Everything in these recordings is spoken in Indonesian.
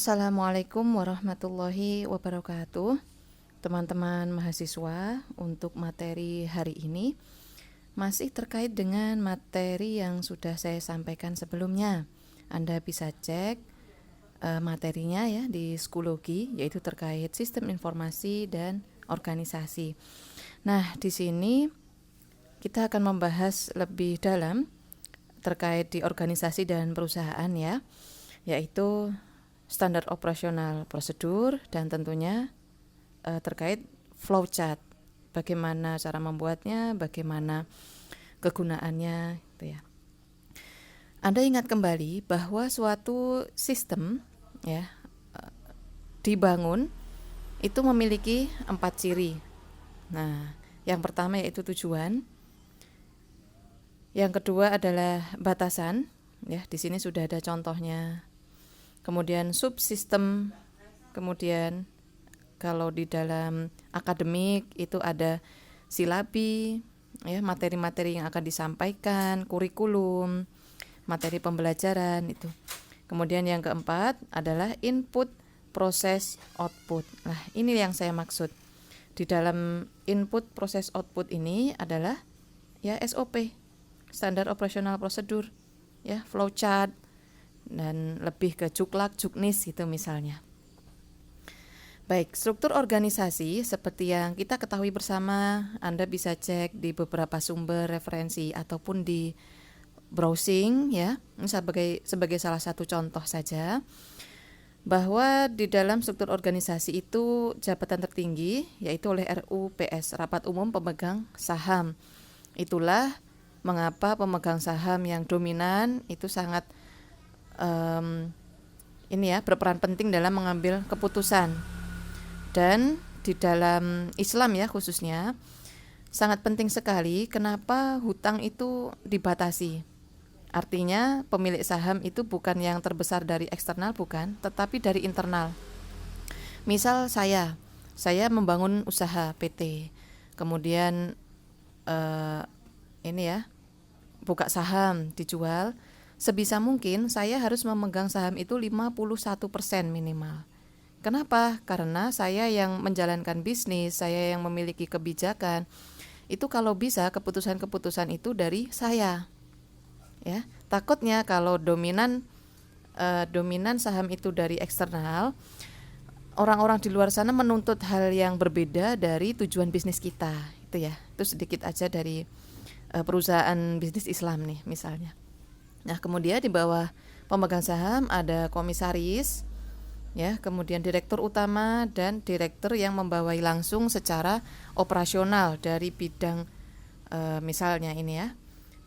Assalamualaikum warahmatullahi wabarakatuh. Teman-teman mahasiswa, untuk materi hari ini masih terkait dengan materi yang sudah saya sampaikan sebelumnya. Anda bisa cek materinya ya di Schoology, yaitu terkait sistem informasi dan organisasi. Nah, di sini kita akan membahas lebih dalam terkait di organisasi dan perusahaan ya, yaitu standar operasional prosedur dan tentunya terkait flowchart. Bagaimana cara membuatnya, bagaimana kegunaannya gitu ya. Anda ingat kembali bahwa suatu sistem ya dibangun itu memiliki 4 ciri. Nah, yang pertama yaitu tujuan. Yang kedua adalah batasan, ya di sini sudah ada contohnya. Kemudian subsistem, kemudian kalau di dalam akademik itu ada silabi, ya materi-materi yang akan disampaikan, kurikulum, materi pembelajaran itu. Kemudian yang keempat adalah input, proses, output. Nah, ini yang saya maksud. Di dalam input, proses, output ini adalah ya SOP, standar operasional prosedur, ya flowchart, dan lebih ke juklak, juknis gitu misalnya. Baik, struktur organisasi seperti yang kita ketahui bersama, Anda bisa cek di beberapa sumber referensi ataupun di browsing ya. Ini sebagai salah satu contoh saja bahwa di dalam struktur organisasi itu jabatan tertinggi yaitu oleh RUPS, Rapat Umum Pemegang Saham. Itulah mengapa pemegang saham yang dominan itu sangat berperan penting dalam mengambil keputusan. Dan di dalam Islam ya khususnya sangat penting sekali kenapa hutang itu dibatasi. Artinya pemilik saham itu bukan yang terbesar dari eksternal, bukan, tetapi dari internal. Misal saya membangun usaha PT, kemudian buka saham, dijual. Sebisa mungkin saya harus memegang saham itu 51% minimal. Kenapa? Karena saya yang menjalankan bisnis, saya yang memiliki kebijakan. Itu kalau bisa keputusan-keputusan itu dari saya. Ya, takutnya kalau dominan saham itu dari eksternal, orang-orang di luar sana menuntut hal yang berbeda dari tujuan bisnis kita. Itu ya. Itu sedikit aja dari perusahaan bisnis Islam nih misalnya. Nah, kemudian di bawah pemegang saham ada komisaris, ya, kemudian direktur utama dan direktur yang membawai langsung secara operasional dari bidang misalnya ini ya,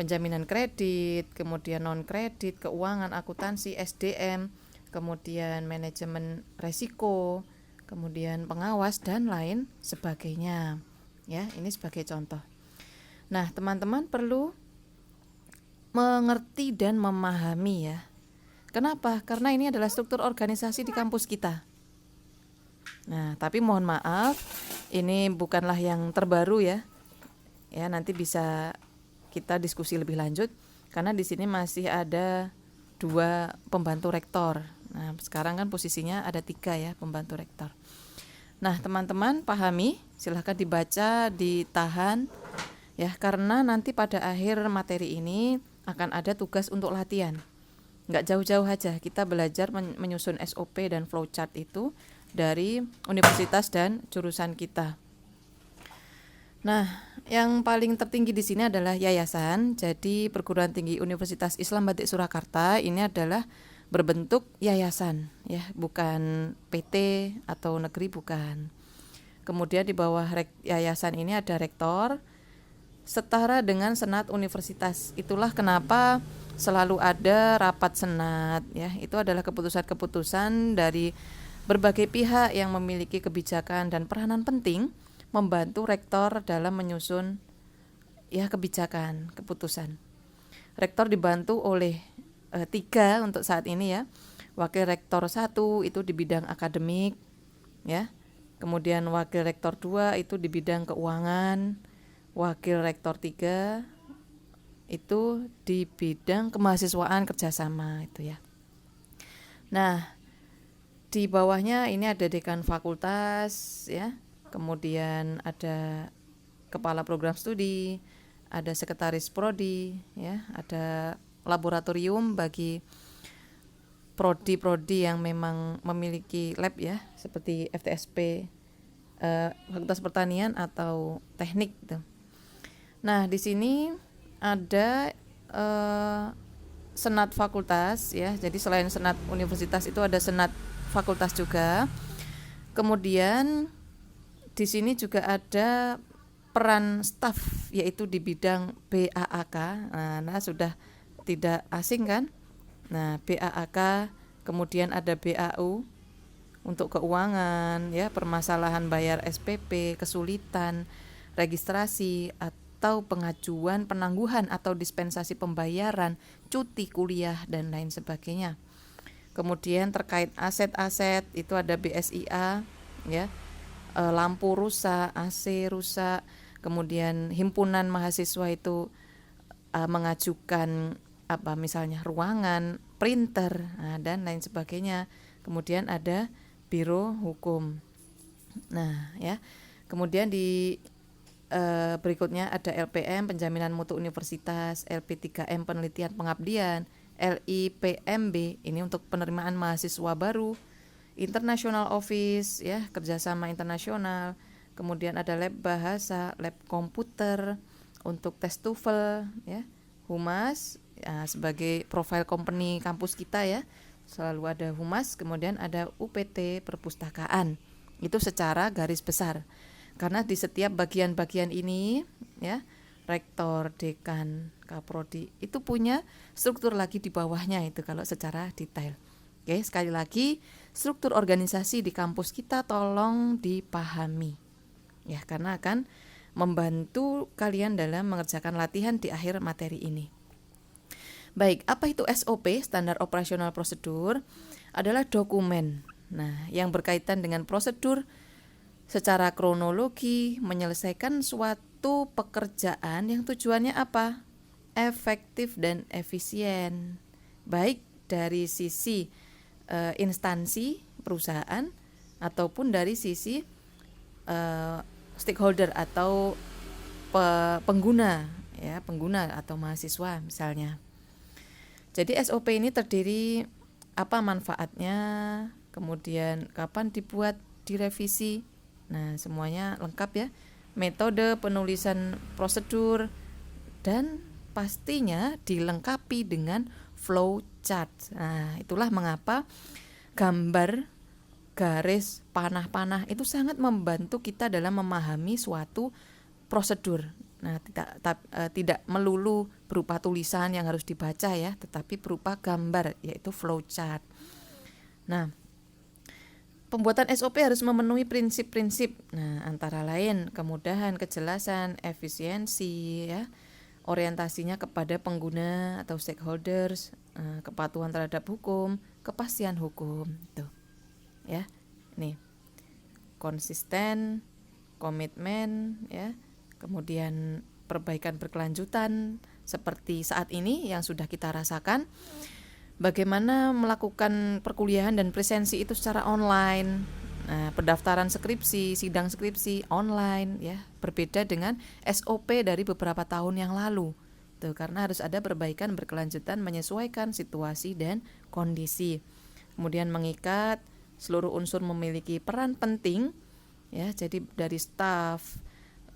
penjaminan kredit, kemudian non kredit, keuangan, akuntansi, SDM, kemudian manajemen resiko, kemudian pengawas dan lain sebagainya. Ya, ini sebagai contoh. Nah, teman-teman perlu mengerti dan memahami ya. Kenapa? Karena ini adalah struktur organisasi di kampus kita. Nah, tapi mohon maaf, ini bukanlah yang terbaru ya. Ya, nanti bisa kita diskusi lebih lanjut karena di sini masih ada 2 pembantu rektor. Nah, sekarang kan posisinya ada 3 ya pembantu rektor. Nah, teman-teman pahami, silahkan dibaca, ditahan ya, karena nanti pada akhir materi ini akan ada tugas untuk latihan. Nggak jauh-jauh aja, kita belajar menyusun SOP dan flowchart itu dari universitas dan jurusan kita. Nah, yang paling tertinggi di sini adalah yayasan. Jadi Perguruan Tinggi Universitas Islam Batik Surakarta ini adalah berbentuk yayasan, ya, bukan PT atau negeri, bukan. Kemudian di bawah yayasan ini ada rektor, setara dengan senat universitas. Itulah kenapa selalu ada rapat senat ya. Itu adalah keputusan-keputusan dari berbagai pihak yang memiliki kebijakan dan peranan penting membantu rektor dalam menyusun ya kebijakan, keputusan. Rektor dibantu oleh 3 untuk saat ini ya. Wakil rektor 1 itu di bidang akademik ya. Kemudian wakil rektor 2 itu di bidang keuangan. Wakil rektor 3 itu di bidang kemahasiswaan kerjasama itu ya. Nah, Di bawahnya ini ada dekan fakultas ya. Kemudian ada kepala program studi, ada sekretaris prodi ya, ada laboratorium bagi prodi-prodi yang memang memiliki lab ya, seperti FTSP, Fakultas Pertanian atau Teknik gitu. Nah, di sini ada senat fakultas ya. Jadi selain senat universitas itu ada senat fakultas juga. Kemudian di sini juga ada peran staf yaitu di bidang BAAK. Nah, sudah tidak asing kan? Nah, BAAK, kemudian ada BAU untuk keuangan ya, permasalahan bayar SPP, kesulitan registrasi atau pengajuan penangguhan atau dispensasi pembayaran, cuti kuliah dan lain sebagainya. Kemudian terkait aset-aset itu ada BSIA ya, lampu rusak, AC rusak, kemudian himpunan mahasiswa itu mengajukan apa misalnya ruangan, printer, dan lain sebagainya. Kemudian ada biro hukum. Nah, ya. Kemudian di berikutnya ada LPM penjaminan mutu universitas, LP3M penelitian pengabdian, LIPMB ini untuk penerimaan mahasiswa baru, International Office ya, kerjasama internasional. Kemudian ada lab bahasa, lab komputer untuk tes TOEFL ya, Humas ya, sebagai profile company kampus kita ya, selalu ada Humas. Kemudian ada UPT perpustakaan, itu secara garis besar. Karena di setiap bagian-bagian ini ya, rektor, dekan, kaprodi itu punya struktur lagi di bawahnya itu kalau secara detail. Oke, sekali lagi struktur organisasi di kampus kita tolong dipahami ya, karena akan membantu kalian dalam mengerjakan latihan di akhir materi ini. Baik, apa itu SOP, standar operasional prosedur? Adalah dokumen. Nah, yang berkaitan dengan prosedur secara kronologi menyelesaikan suatu pekerjaan yang tujuannya apa? Efektif dan efisien. Baik dari sisi instansi perusahaan ataupun dari sisi stakeholder atau pengguna ya, pengguna atau mahasiswa misalnya. Jadi SOP ini terdiri apa manfaatnya, kemudian kapan dibuat, direvisi. Nah, semuanya lengkap ya. Metode penulisan prosedur dan pastinya dilengkapi dengan flow chart. Nah, itulah mengapa gambar garis panah-panah itu sangat membantu kita dalam memahami suatu prosedur. Nah, tidak melulu berupa tulisan yang harus dibaca ya, tetapi berupa gambar yaitu flow chart. Nah, pembuatan SOP harus memenuhi prinsip-prinsip. Nah, antara lain kemudahan, kejelasan, efisiensi ya, orientasinya kepada pengguna atau stakeholders, kepatuhan terhadap hukum, kepastian hukum itu. Ya. Nih. Konsisten, komitmen ya. Kemudian perbaikan berkelanjutan seperti saat ini yang sudah kita rasakan. Bagaimana melakukan perkuliahan dan presensi itu secara online. Nah, pendaftaran skripsi, sidang skripsi online ya, berbeda dengan SOP dari beberapa tahun yang lalu. Tuh, karena harus ada perbaikan berkelanjutan menyesuaikan situasi dan kondisi. Kemudian mengikat seluruh unsur memiliki peran penting ya, jadi dari staf,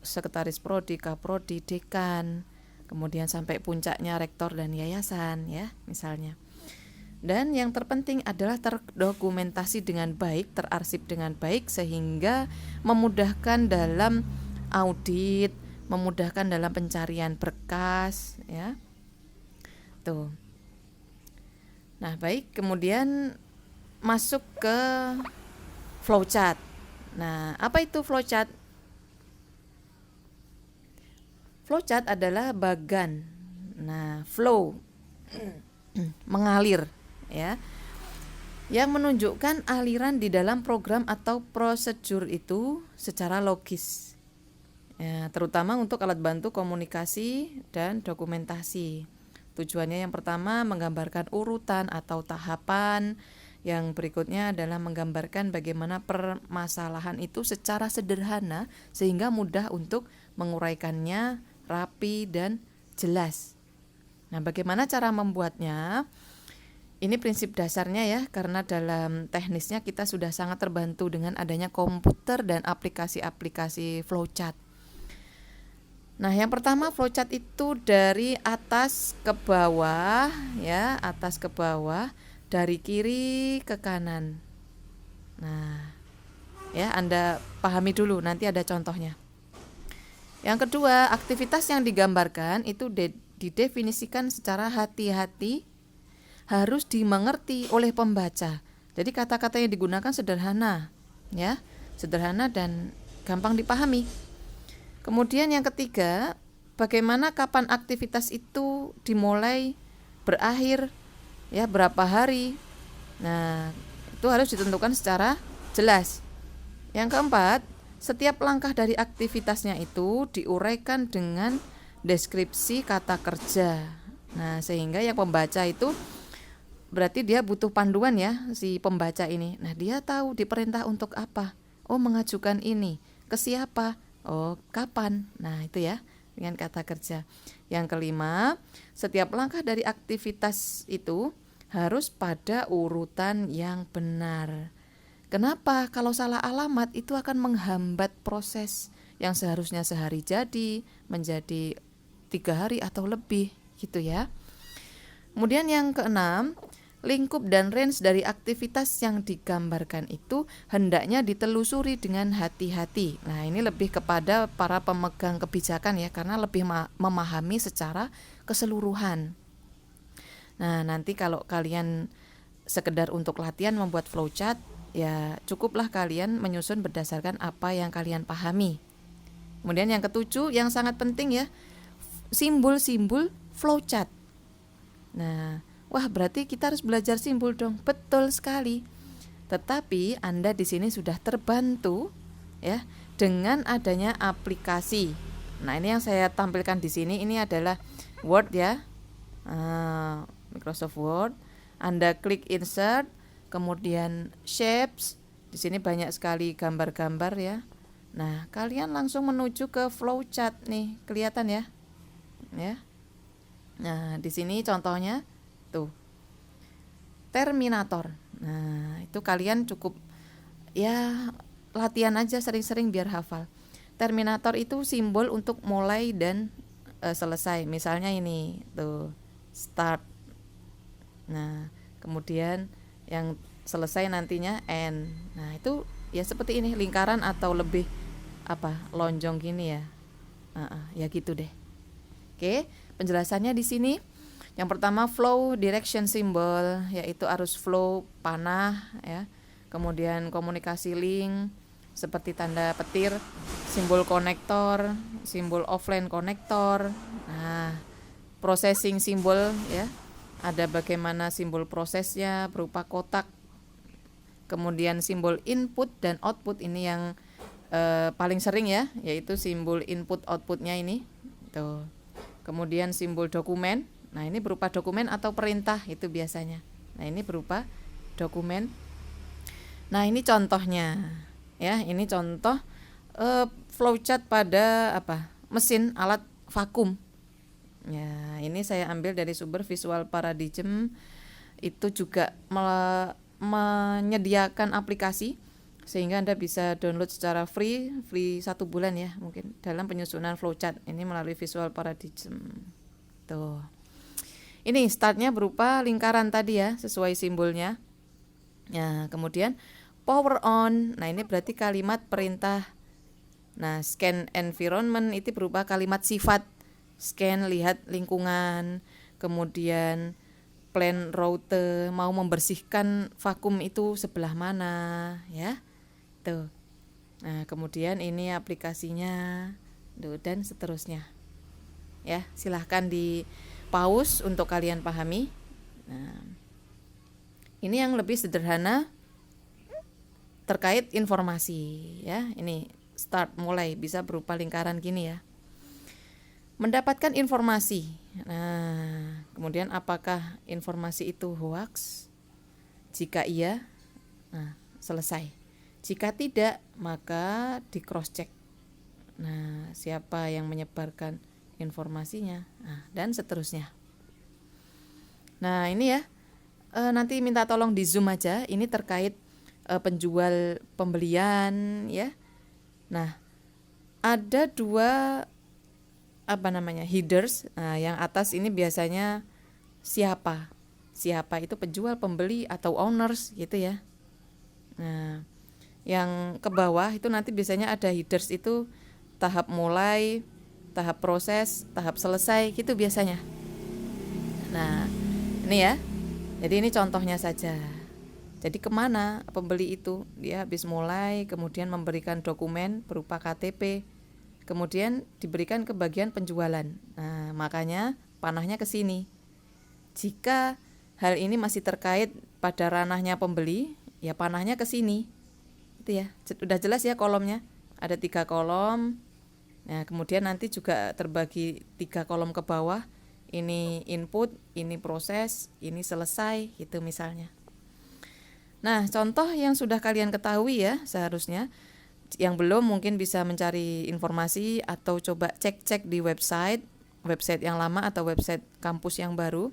sekretaris prodi, kaprodi, dekan, kemudian sampai puncaknya rektor dan yayasan ya, misalnya. Dan yang terpenting adalah terdokumentasi dengan baik, terarsip dengan baik sehingga memudahkan dalam audit, memudahkan dalam pencarian berkas ya. Tuh. Nah, baik, kemudian masuk ke flowchart. Nah, apa itu flowchart? Flowchart adalah bagan. Nah, flow mengalir ya, yang menunjukkan aliran di dalam program atau prosedur itu secara logis ya, terutama untuk alat bantu komunikasi dan dokumentasi. Tujuannya yang pertama menggambarkan urutan atau tahapan Yang berikutnya adalah menggambarkan bagaimana permasalahan itu secara sederhana sehingga mudah untuk menguraikannya, rapi dan jelas. Nah, bagaimana cara membuatnya? Ini prinsip dasarnya ya, karena dalam teknisnya kita sudah sangat terbantu dengan adanya komputer dan aplikasi-aplikasi flowchart. Nah, yang pertama flowchart itu dari atas ke bawah ya, atas ke bawah, dari kiri ke kanan. Nah, ya Anda pahami dulu, nanti ada contohnya. Yang kedua, aktivitas yang digambarkan itu didefinisikan secara hati-hati, harus dimengerti oleh pembaca. Jadi kata-kata yang digunakan sederhana, ya, sederhana dan gampang dipahami. Kemudian yang ketiga, bagaimana kapan aktivitas itu dimulai, berakhir, ya berapa hari. Nah, itu harus ditentukan secara jelas. Yang keempat, setiap langkah dari aktivitasnya itu diuraikan dengan deskripsi kata kerja. Nah, sehingga yang pembaca itu berarti dia butuh panduan ya, si pembaca ini. Nah, dia tahu diperintah untuk apa. Oh, mengajukan ini. Ke siapa? Oh, kapan? Nah, itu ya, dengan kata kerja. Yang kelima, setiap langkah dari aktivitas itu harus pada urutan yang benar. Kenapa? Kalau salah alamat itu akan menghambat proses yang seharusnya sehari jadi menjadi 3 hari atau lebih, gitu ya. Kemudian yang keenam, lingkup dan range dari aktivitas yang digambarkan itu hendaknya ditelusuri dengan hati-hati. Nah, ini lebih kepada para pemegang kebijakan ya, karena lebih memahami secara keseluruhan. Nah, nanti kalau kalian sekedar untuk latihan membuat flowchart, ya cukuplah kalian menyusun berdasarkan apa yang kalian pahami. Kemudian yang ketujuh, yang sangat penting ya, simbol-simbol flowchart. Nah, wah berarti kita harus belajar simbol dong. Betul sekali. Tetapi Anda di sini sudah terbantu ya dengan adanya aplikasi. Nah, ini yang saya tampilkan di sini ini adalah Word ya. Microsoft Word. Anda klik insert, kemudian shapes. Di sini banyak sekali gambar-gambar ya. Nah, kalian langsung menuju ke flowchart nih, kelihatan ya. Ya. Nah, di sini contohnya tuh. Terminator. Nah, itu kalian cukup ya latihan aja sering-sering biar hafal. Terminator itu simbol untuk mulai dan selesai. Misalnya ini tuh start. Nah, kemudian yang selesai nantinya end. Nah, itu ya seperti ini, lingkaran atau lebih lonjong gini ya. Ya gitu deh. Oke, penjelasannya di sini. Yang pertama flow direction symbol, yaitu arus flow panah ya. Kemudian komunikasi link seperti tanda petir, simbol konektor, simbol offline konektor. Nah, processing simbol ya. Ada bagaimana simbol prosesnya berupa kotak. Kemudian simbol input dan output ini yang paling sering ya, yaitu simbol input outputnya ini. Tuh. Kemudian simbol dokumen. Nah, ini berupa dokumen atau perintah itu biasanya. Nah, ini berupa dokumen. Nah, ini contohnya. Ya, ini contoh flowchart pada mesin alat vakum. Ya, ini saya ambil dari sumber Visual Paradigm. Itu juga menyediakan aplikasi sehingga Anda bisa download secara free 1 bulan ya, mungkin dalam penyusunan flowchart ini melalui Visual Paradigm. Tuh. Ini startnya berupa lingkaran tadi ya, sesuai simbolnya. Nah, kemudian power on. Nah, ini berarti kalimat perintah. Nah, scan environment itu berupa kalimat sifat. Scan, lihat lingkungan. Kemudian plan route, mau membersihkan vakum itu sebelah mana ya. Tuh. Nah, kemudian ini aplikasinya. Dan seterusnya. Ya, silahkan di pause untuk kalian pahami. Nah, ini yang lebih sederhana terkait informasi ya. Ini start mulai bisa berupa lingkaran gini ya. Mendapatkan informasi. Nah, kemudian apakah informasi itu hoax? Jika iya, nah selesai. Jika tidak, maka di cross check. Nah, siapa yang menyebarkan informasinya, nah, dan seterusnya. Nah, ini ya, nanti minta tolong di zoom aja. Ini terkait penjual pembelian ya. Nah, ada dua headers. Nah, yang atas ini biasanya siapa itu penjual, pembeli, atau owners gitu ya. Nah, yang ke bawah itu nanti biasanya ada headers itu tahap mulai, tahap proses, tahap selesai gitu biasanya. Nah, ini ya. Jadi ini contohnya saja. Jadi kemana pembeli itu? Dia habis mulai, kemudian memberikan dokumen berupa KTP, kemudian diberikan ke bagian penjualan. Nah, makanya panahnya ke sini. Jika hal ini masih terkait pada ranahnya pembeli, ya panahnya ke sini. Itu ya, udah jelas ya kolomnya. Ada 3 kolom. Nah, kemudian nanti juga terbagi 3 kolom ke bawah. Ini input, ini proses, ini selesai, gitu misalnya. Nah, contoh yang sudah kalian ketahui ya seharusnya. Yang belum mungkin bisa mencari informasi atau coba cek-cek di website yang lama atau website kampus yang baru.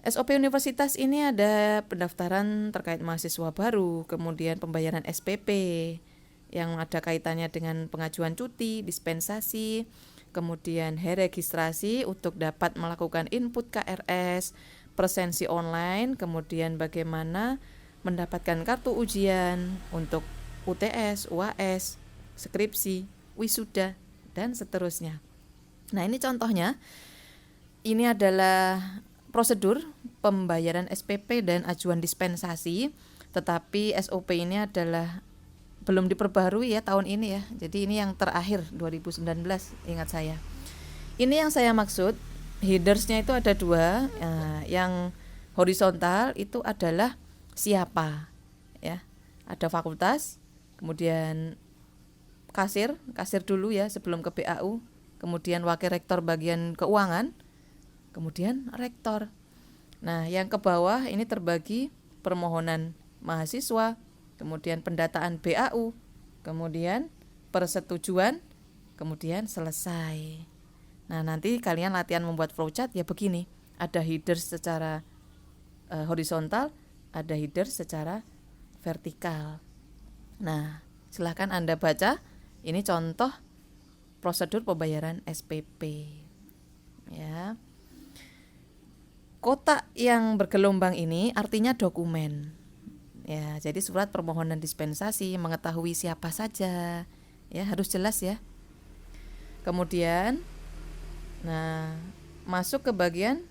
SOP universitas ini ada pendaftaran terkait mahasiswa baru, kemudian pembayaran SPP yang ada kaitannya dengan pengajuan cuti, dispensasi, kemudian registrasi untuk dapat melakukan input KRS, presensi online, kemudian bagaimana mendapatkan kartu ujian untuk UTS, UAS, skripsi, wisuda, dan seterusnya. Nah, ini contohnya. Ini adalah prosedur pembayaran SPP dan ajuan dispensasi, tetapi SOP ini adalah belum diperbarui ya tahun ini ya. Jadi ini yang terakhir 2019, ingat saya. Ini yang saya maksud, headersnya itu ada 2. Yang horizontal itu adalah siapa ya, ada fakultas, kemudian kasir dulu ya sebelum ke BAU, kemudian wakil rektor bagian keuangan, kemudian rektor. Nah, yang ke bawah ini terbagi permohonan mahasiswa, kemudian pendataan BAU, kemudian persetujuan, kemudian selesai. Nah, nanti kalian latihan membuat flowchart ya begini, ada header secara horizontal, ada header secara vertikal. Nah, silahkan Anda baca. Ini contoh prosedur pembayaran SPP. Ya. Kotak yang bergelombang ini artinya dokumen. Ya, jadi surat permohonan dispensasi, mengetahui siapa saja. Ya, harus jelas ya. Kemudian masuk ke bagian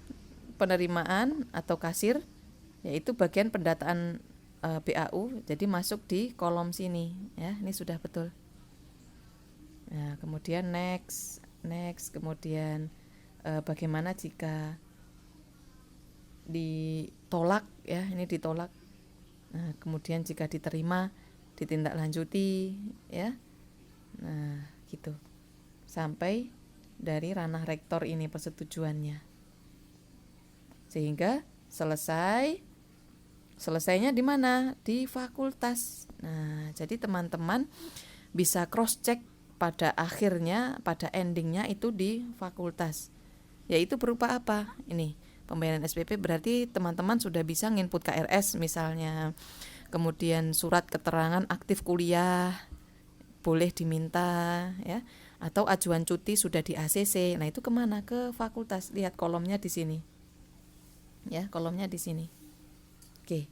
penerimaan atau kasir, yaitu bagian pendataan BAU, jadi masuk di kolom sini ya, ini sudah betul. Nah, kemudian next, kemudian bagaimana jika ditolak ya, ini ditolak. Nah, kemudian jika diterima, ditindaklanjuti ya. Nah, gitu. Sampai dari ranah rektor ini persetujuannya. Sehingga selesainya di mana? Di fakultas. Nah, jadi teman-teman bisa cross check pada akhirnya, pada endingnya itu di fakultas. Yaitu berupa apa? Ini pembayaran SPP berarti teman-teman sudah bisa nginput KRS misalnya. Kemudian surat keterangan aktif kuliah boleh diminta ya. Atau ajuan cuti sudah di ACC. Nah, itu kemana? Ke fakultas. Lihat kolomnya di sini. Ya, kolomnya di sini. Oke.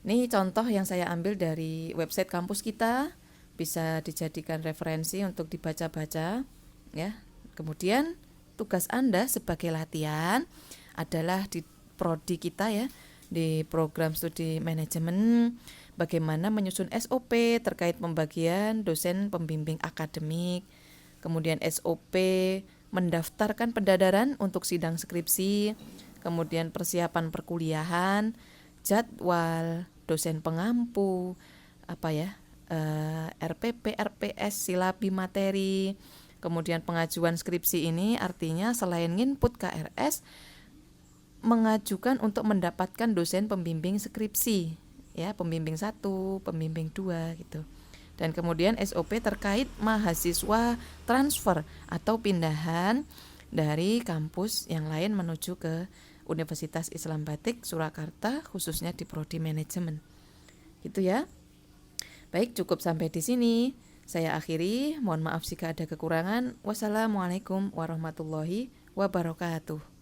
Ini contoh yang saya ambil dari website kampus kita, bisa dijadikan referensi untuk dibaca-baca ya. Kemudian tugas Anda sebagai latihan adalah di prodi kita ya, di program studi manajemen, bagaimana menyusun SOP terkait pembagian dosen pembimbing akademik, kemudian SOP mendaftarkan pendadaran untuk sidang skripsi, kemudian persiapan perkuliahan, jadwal, dosen pengampu, RPP, RPS, silabi materi. Kemudian pengajuan skripsi ini artinya selain input KRS, mengajukan untuk mendapatkan dosen pembimbing skripsi, ya, pembimbing 1, pembimbing 2 gitu. Dan kemudian SOP terkait mahasiswa transfer atau pindahan dari kampus yang lain menuju ke Universitas Islam Batik Surakarta, khususnya di prodi manajemen. Gitu ya. Baik, cukup sampai di sini. Saya akhiri, mohon maaf jika ada kekurangan. Wassalamualaikum warahmatullahi wabarakatuh.